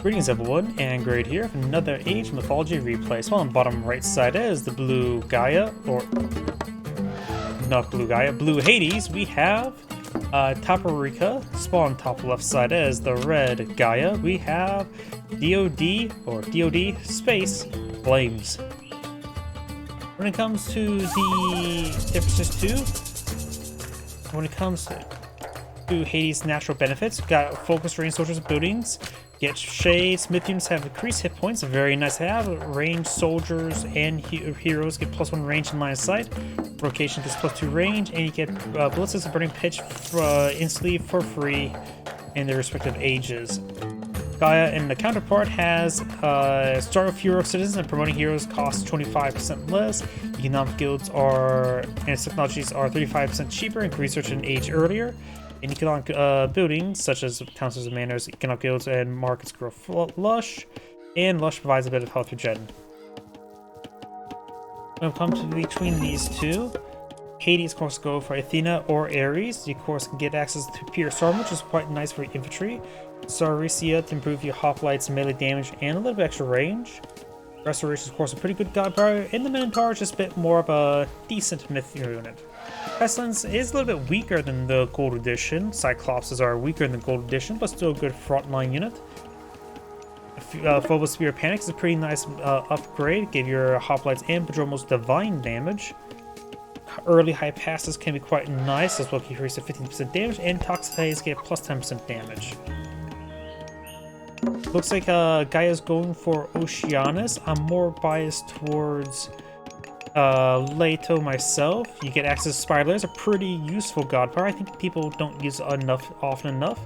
Greetings everyone, and Grade here for another Age Mythology Replay. So on the bottom right side is the blue Gaia, or not blue Gaia, blue Hades. We have Tapiroca. Spawn top left side is the red Gaia. We have DoD, or DoD space Flamez. When it comes to the differences too, when it comes to Hades' natural benefits, we've got focus range soldiers and buildings. Get shades. Mythiums have increased hit points, very nice to have. Ranged soldiers and heroes get +1 range and line of sight. Rocation gets +2 range, and you get blitzes and burning pitch instantly for free in their respective ages. Gaia and the counterpart has start with heroic citizens and promoting heroes costs 25% less. Economic guilds and technologies are 35% cheaper and research and age earlier. And economic buildings, such as councils and manors, economic guilds, and markets grow lush, and lush provides a bit of health regen. When it comes to between these two, Hades, of course, go for Athena or Ares. You, of course, can get access to Pierce Armor, which is quite nice for infantry. Saricia to improve your hoplites, melee damage, and a little bit extra range. Restoration is, of course, a pretty good god power, and the Minotaur is just a bit more of a decent myth unit. Pestilence is a little bit weaker than the Gold Edition. Cyclopses are weaker than the Gold Edition, but still a good frontline unit. Phobos Spear Panic is a pretty nice upgrade. Give your hoplites and Prodromos divine damage. Early high passes can be quite nice, as well as increase to 15% damage, and Toxic get plus 10% damage. Looks like Gaia's going for Oceanus. I'm more biased towards Leto myself. You get access to Spiralers, a pretty useful god power. I think people don't use it often enough.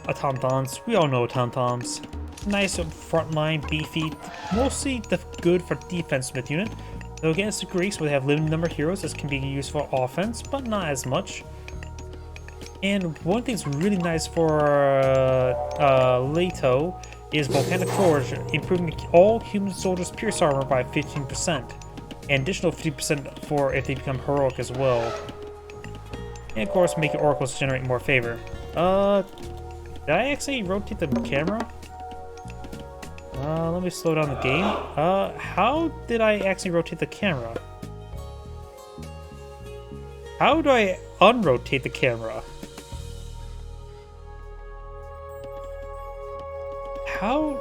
Automatons, we all know Automatons. Nice frontline, beefy, mostly good for defense myth unit. Though against the Greeks, where they have limited number of heroes, this can be used for offense, but not as much. And one thing that's really nice for Leto is Volcanic Forge, improving all human soldiers' pierce armor by 15%. And additional 50% for if they become heroic as well. And of course, make your oracles generate more favor. Did I actually rotate the camera? Let me slow down the game. How did I actually rotate the camera? How do I unrotate the camera? How?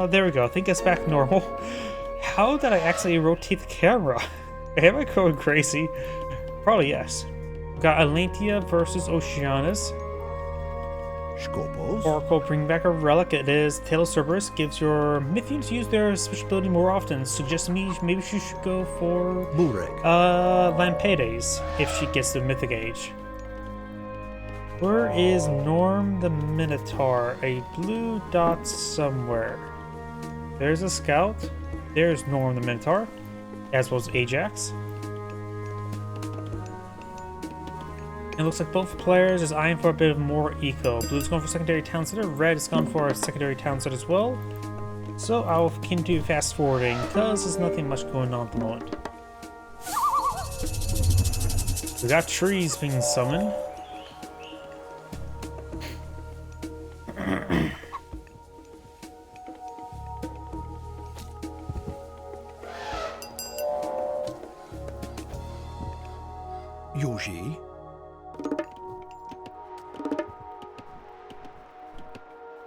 There we go. I think it's back normal. How did I actually rotate the camera? Am I going crazy? Probably yes. We got Atlantia versus Oceanus. Scopos. Oracle bring back a relic. It is Tail of Cerberus. Gives your Mythiums use their special ability more often. Suggests me maybe she should go for Lampedes if she gets the Mythic Age. Where is Norm the Minotaur? A blue dot somewhere. There's a scout. There's Norm the Minotaur, as well as Ajax. It looks like both players is eyeing for a bit of more eco. Blue's going for secondary town center. Red is going for a secondary town center as well. So I'll continue fast forwarding because there's nothing much going on at the moment. We got trees being summoned. Yoshi.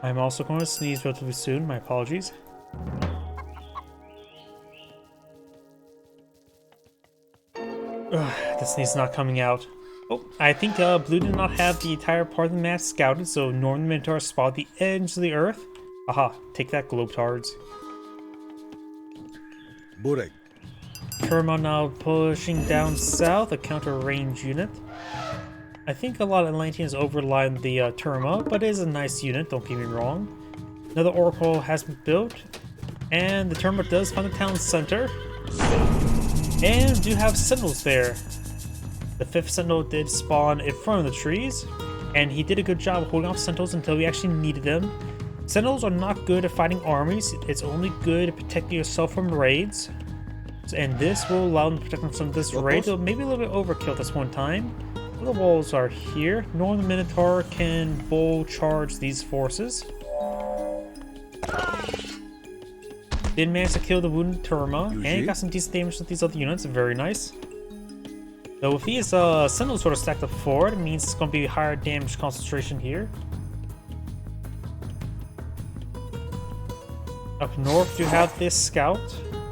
I'm also going to sneeze relatively soon. My apologies. The sneeze is not coming out. Oh, I think Blue did not have the entire part of the map scouted, so Northern Minotaur spotted the edge of the earth. Aha, take that, Globetards. Burek. Terma now pushing down south, a counter range unit. I think a lot of Atlanteans overline the Terma, but it is a nice unit, don't get me wrong. Another Oracle has been built, and the Terma does find the town center. And do have Sentinels there. The 5th Sentinel did spawn in front of the trees, and he did a good job holding off Sentinels until we actually needed them. Sentinels are not good at fighting armies, it's only good at protecting yourself from raids. And this will allow them to protect them from this raid, so maybe a little bit overkill this one time. The walls are here. Northern Minotaur can bull charge these forces. Did manage to kill the wounded Turma, and he got some decent damage with these other units. Very nice. So if these Sentinels sort of stacked up forward, it means it's going to be higher damage concentration here. Up north, you have this scout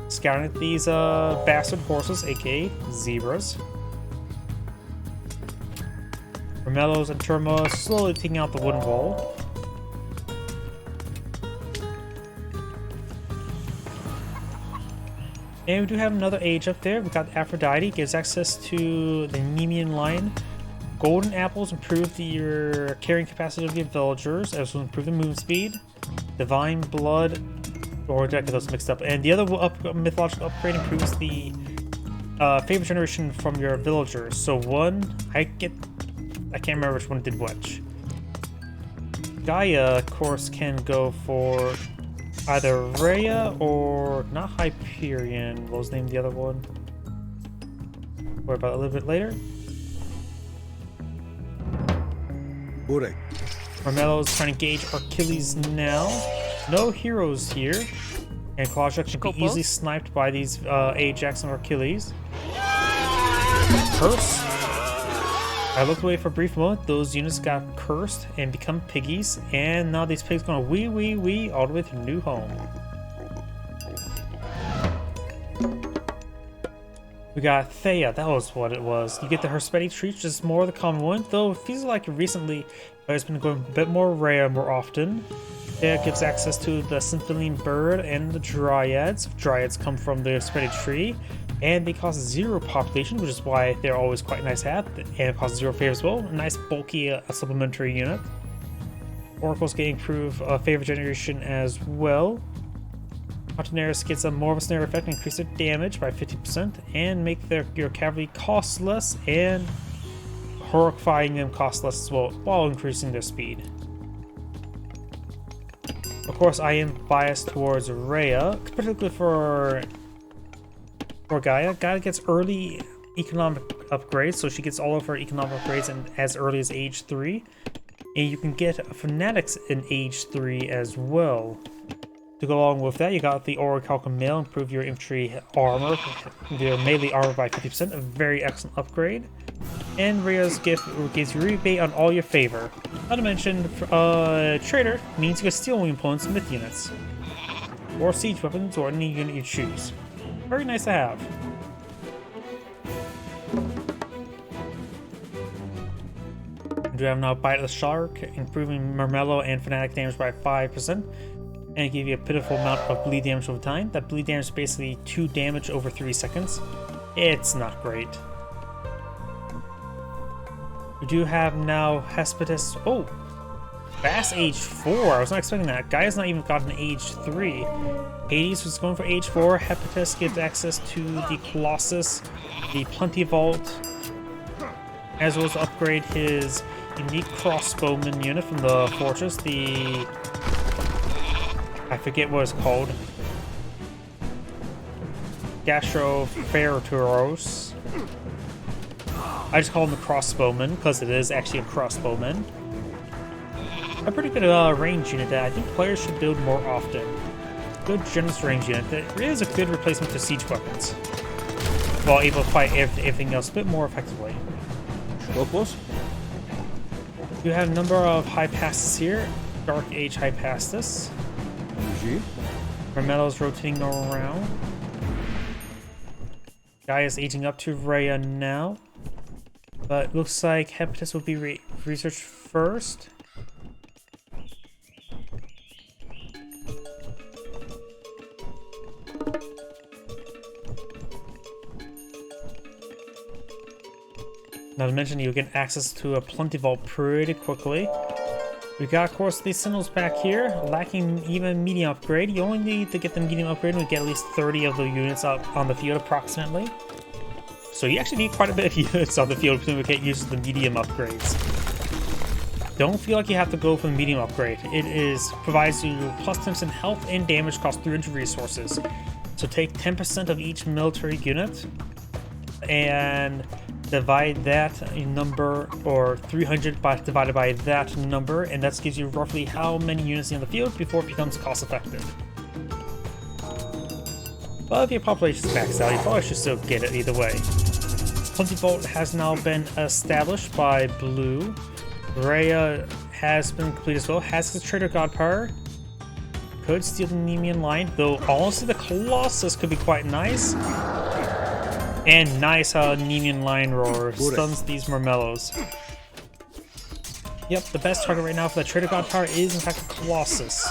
scouting at these bastard horses, aka zebras. Romellos and Turma slowly taking out the wooden wall. And we do have another age up there. We got Aphrodite, gives access to the Nemean line. Golden apples improve your carrying capacity of your villagers, as well as improve the movement speed. Divine blood, or did I get those mixed up? And the other mythological upgrade improves the favor generation from your villagers. So one, I can't remember which one did which. Gaia, of course, can go for either Rhea or not Hyperion. What was the name of the other one? Worry about it a little bit later. Romello's trying to gauge Achilles now. No heroes here. And Claudia can be easily sniped by these Ajax and Achilles. Curse. I looked away for a brief moment. Those units got cursed and become piggies. And now these pigs gonna wee all the way to their new home. We got Thea, that was what it was. You get the Herspeti tree, which is more the common one, though it feels like recently it's been going a bit more rare more often. Thea gives access to the Sympholine bird and the Dryads. Dryads come from the Herspeti tree, and they cost 0 population, which is why they're always quite nice to have, and cost 0 favor as well. A nice bulky supplementary unit. Oracles get improved favor generation as well. Montaneris gets a more of a snare effect and increase their damage by 50% and make your cavalry cost less and horrifying them cost less as well while increasing their speed. Of course, I am biased towards Rhea, particularly for Gaia. Gaia gets early economic upgrades, so she gets all of her economic upgrades as early as age 3. And you can get Fanatics in age 3 as well. To go along with that, you got the Orichalcum Mail, improve your infantry armor, your melee armor by 50%, a very excellent upgrade. And Rhea's gift gives you rebate on all your favor. Not to mention, Trader means you can steal your opponent's myth units, or siege weapons, or any unit you choose. Very nice to have. We do have now Bite of the Shark, improving Marmello and Fanatic damage by 5%. And give you a pitiful amount of bleed damage over time. That bleed damage is basically 2 damage over 3 seconds. It's not great. We do have now Hespetus. Oh! Fast age 4. I was not expecting that. Gaia's not even gotten age 3. Hades was going for age 4. Hephaestus gives access to the Colossus, the Plenty Vault, as well as upgrade his unique crossbowman unit from the fortress, the... I forget what it's called. Gastroferturos. I just call him the crossbowman because it is actually a crossbowman. A pretty good range unit that I think players should build more often. Good generous range unit that is a good replacement to siege weapons, while able to fight everything else a bit more effectively. You have a number of High Pastas here. Dark Age High Pastas. Romello's rotating around. Gaia's aging up to Rhea now. But looks like Hephaestus will be researched first. Not to mention you'll get access to a Plenty Vault pretty quickly. We got, of course, these Sentinels back here, lacking even medium upgrade. You only need to get the medium upgrade and we get at least 30 of the units up on the field approximately. So you actually need quite a bit of units on the field to get used to the medium upgrades. Don't feel like you have to go for the medium upgrade. It provides you plus 10% health and damage, cost 300 resources. So take 10% of each military unit and divide that number, or 300 divided by that number, and that gives you roughly how many units in the field before it becomes cost effective. But if your population is maxed out, you probably should still get it either way. Plentyvault has now been established by Blue. Gaia has been completed as well. Has his trader god power. Could steal the Nemean line, though honestly the Colossus could be quite nice. And nice how Nemean line roar stuns these Marmellos. Yep, the best target right now for the trader god power is in fact the Colossus.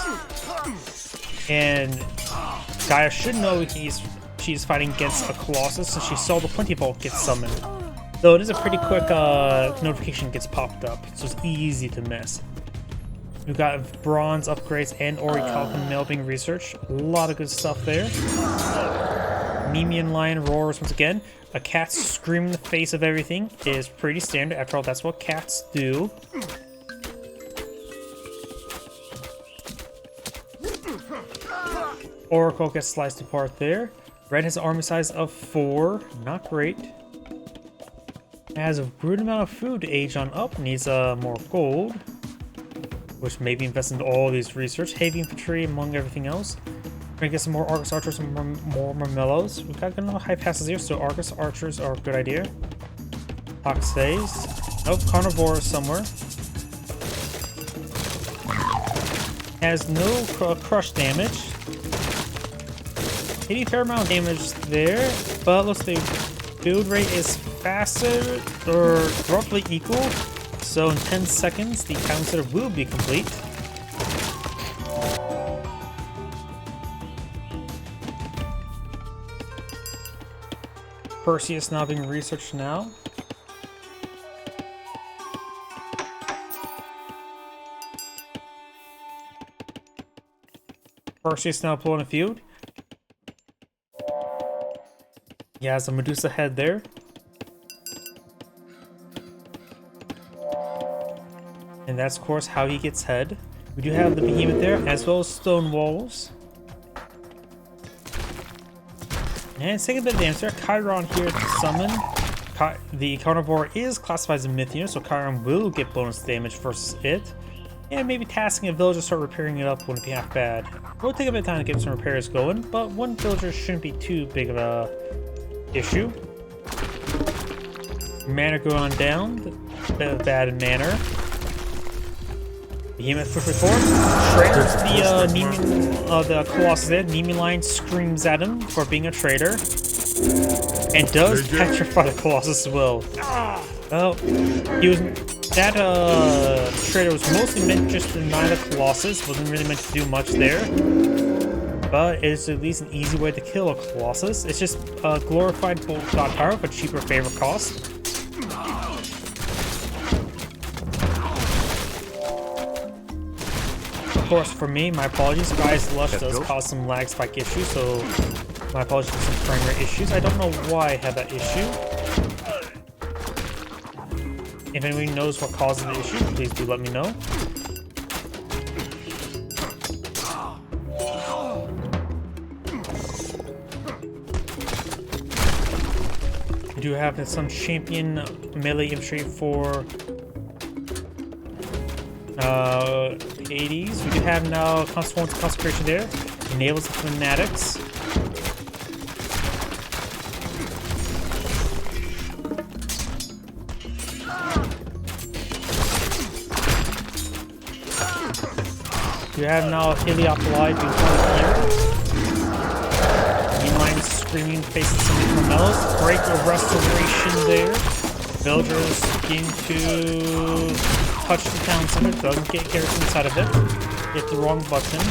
And Gaia should know she's fighting against a Colossus, so she saw the Plentyvault get summoned. Though it is a pretty quick notification gets popped up, so it's easy to miss. We've got bronze upgrades and Orichalcum mail being researched. A lot of good stuff there. Nemean lion roars once again. A cat screaming in the face of everything is pretty standard. After all, that's what cats do. Oracle gets sliced apart there. Red has an army size of 4. Not great. Has a good amount of food to age on up. Needs more gold, which maybe invest into all these research. Heavy infantry among everything else. We're gonna get some more Argus archers and more Marmellos. We've got enough high passes here, so Argus archers are a good idea. Toxays. Nope, carnivore somewhere. Has no crush damage. Hitting a fair amount of damage there, but looks like the build rate is faster or roughly equal. So in 10 seconds, the counter will be complete. Perseus now being researched now. Perseus now pulling a field. He has a Medusa head there. And that's, of course, how he gets head. We do have the behemoth there, as well as stone walls. And it's taking a bit of damage there. Chiron here to summon. The carnivore is classified as a myth unit, so Chiron will get bonus damage versus it. And maybe tasking a villager to start repairing it up wouldn't be half bad. We'll take a bit of time to get some repairs going, but one villager shouldn't be too big of a issue. Mana going on down. Bit of bad manner. Behemoth quickly forward. Traitors the Colossus there. Nemean Lion screams at him for being a traitor. And does petrify the Colossus as well. Well, that traitor was mostly meant just to deny the Colossus. Wasn't really meant to do much there. But it's at least an easy way to kill a Colossus. It's just a glorified god power but cheaper favor cost. Of course, for me, my apologies. Gaia's Lush does cause some lag spike issues, so my apologies for some frame rate issues. I don't know why I had that issue. If anyone knows what causes the issue, please do let me know. We do have some champion melee infantry for Hades. We do have now Consecration there. Enables the Fanatics. We have now Heliopoly being pulled here. Meanline screaming, facing some Marmellos. Break a restoration there. Villagers begin to touch the town center. Doesn't get garrison inside of it. Hit the wrong button.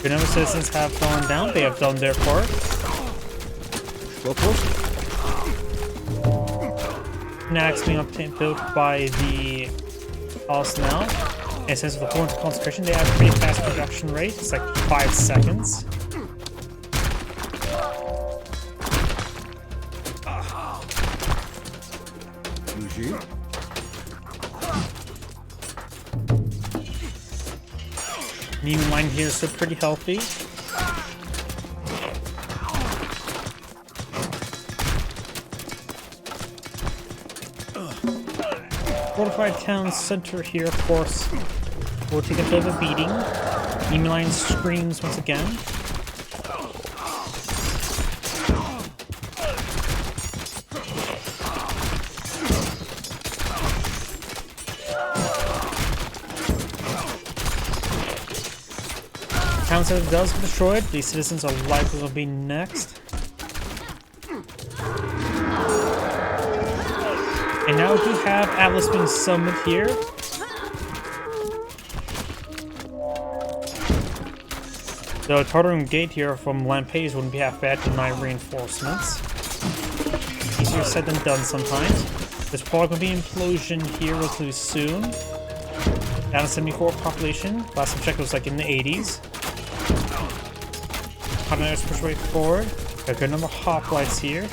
Benevolent citizens have fallen down. They have done their part. Next being built by the house now. And since with the Horns of Consecration, they have a pretty fast production rate. It's like 5 seconds. Nemean line here is still pretty healthy. fortified town center here, of course, will take a bit of a beating. Enemy line screams once again. Town center does get destroyed. These citizens are likely to be next. And now we do have Atlas being summoned here. The Tartarum Gate here from Lampage wouldn't be half bad to 9 reinforcements. Easier said than done sometimes. There's probably going to be an implosion here relatively soon. Down to 74 population. Last time checked was like in the 80s. Continentals push way forward. Got a good number of hoplites here.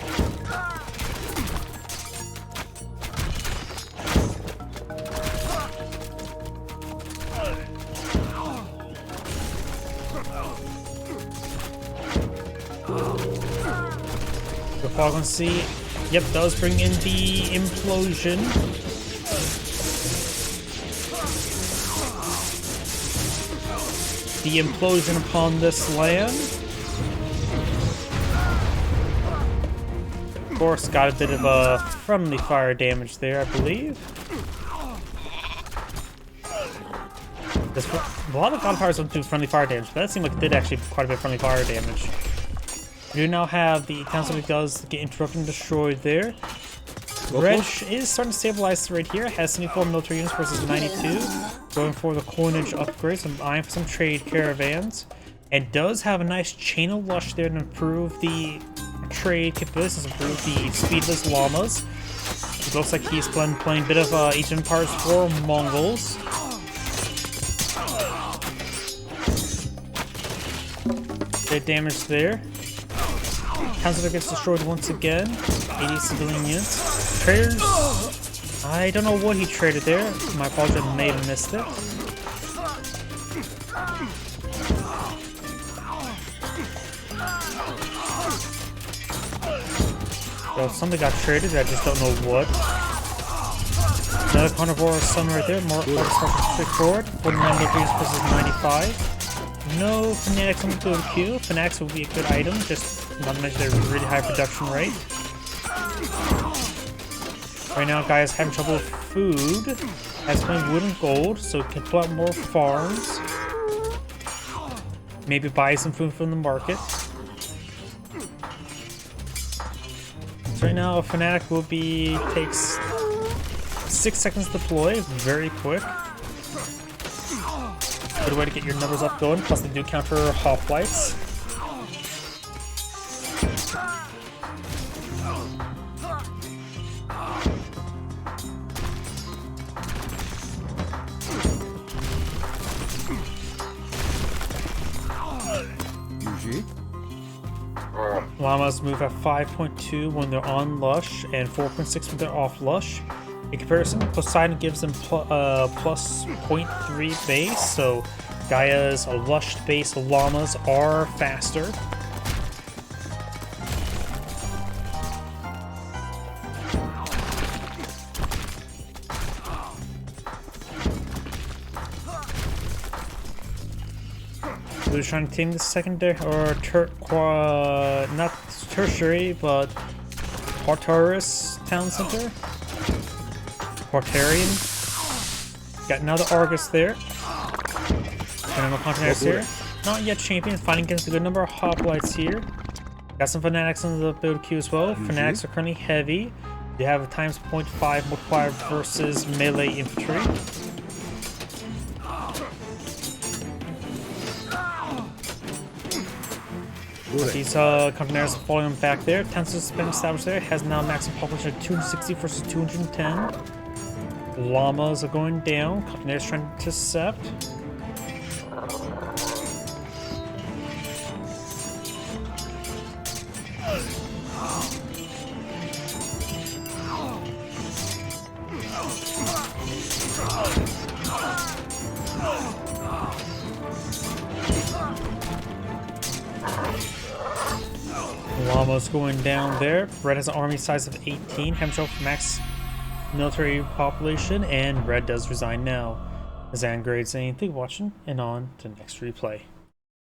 We're probably going to see, yep, does bring in the implosion. The implosion upon this land. Of course, got a bit of a friendly fire damage there, I believe. A lot of gunfires don't do friendly fire damage, but that seemed like it did actually quite a bit of friendly fire damage. We do now have the town center does get interrupted and destroyed there. Red is starting to stabilize right here. Has 74 military units versus 92. Going for the coinage upgrades. I'm eyeing for some trade caravans. And does have a nice chain of lush there to improve the trade capabilities, improve the speed of his llamas. It looks like he's playing a bit of Age of Empires 4 Mongols. Bit damage there. Town center gets destroyed once again. 80 civilian units. Traders. I don't know what he traded there. My apologies, I may have missed it. Well, something got traded, I just don't know what. Another carnivore sun right there. More straightforward. 49 degrees versus 95. No fanatics on the build queue. Fanatics will be a good item, just not to mention their really high production rate. Right now, Gaia's having trouble with food. Has plenty wood and gold, so can pull out more farms. Maybe buy some food from the market. So right now, a fanatic will be takes 6 seconds to deploy, very quick. Good way to get your numbers up going. Plus, they do counter hoplites. Llamas move at 5.2 when they're on lush and 4.6 when they're off lush. In comparison, Poseidon gives them plus 0.3 base, so Gaia's lush base llamas are faster. They're trying to tame the secondary or not tertiary, but Quartaris town center. Quartarian. Got another Argus there. Another Continentals here. Not yet champion, fighting against a good number of hoplites here. Got some fanatics in the build queue as well. Fanatics are currently heavy. They have a times 0.5 multiplier versus melee infantry. These Continentals falling back there. Tensors has been established there. Has now maximum population of 260 versus 210. Llamas are going down. Continentals trying to intercept. Llamas going down there. Red has an army size of 18. Hemshelf max military population, and red does resign now. As Angrade saying, thank you for watching, and on to the next replay.